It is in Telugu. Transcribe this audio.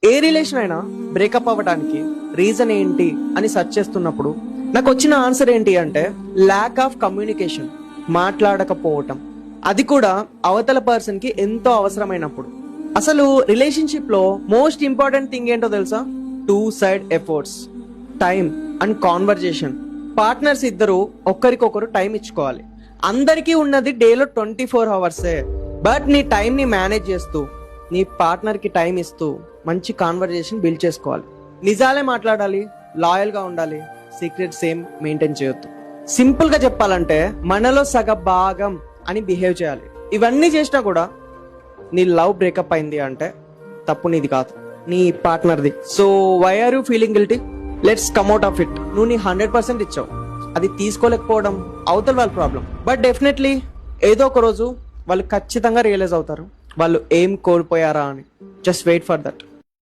ఏ రిలేషన్ అయినా బ్రేకప్ అవ్వడానికి రీజన్ ఏంటి అని సెర్చ్ చేస్తున్నప్పుడు నాకు వచ్చిన ఆన్సర్ ఏంటి అంటే ల్యాక్ ఆఫ్ కమ్యూనికేషన్, మాట్లాడకపోవటం. అది కూడా అవతల పర్సన్ కి ఎంతో అవసరమైనప్పుడు. అసలు రిలేషన్షిప్ లో మోస్ట్ ఇంపార్టెంట్ థింగ్ ఏంటో తెలుసా? 2 side efforts, time and conversation. Partners ఇద్దరు ఒకరికొకరు టైం ఇచ్చుకోవాలి. అందరికీ ఉన్నది డేలో 24 అవర్సే. బట్ నీ టైం ని మేనేజ్ చేస్తూ నీ పార్ట్నర్ కి టైం ఇస్తూ మంచి కాన్వర్జేషన్ బిల్డ్ చేసుకోవాలి. నిజాలే మాట్లాడాలి, లాయల్ గా ఉండాలి, సీక్రెట్ సేమ్ మెయింటైన్ చేయొద్దు. సింపుల్ గా చెప్పాలంటే మనలో సగ భాగం అని బిహేవ్ చేయాలి. ఇవన్నీ చేసినా కూడా నీ లవ్ బ్రేకప్ అయింది అంటే తప్పు నీది కాదు, నీ పార్ట్నర్ది. So why are you feeling guilty? Let's come out of it. నువ్వు నీ 100% ఇచ్చావు, అది తీసుకోలేకపోవడం అవతల వాళ్ళ ప్రాబ్లం. బట్ డెఫినెట్లీ ఏదో ఒక రోజు వాళ్ళు ఖచ్చితంగా రియలైజ్ అవుతారు వాళ్ళు ఏం కోల్పోయారా అని. Just wait for that.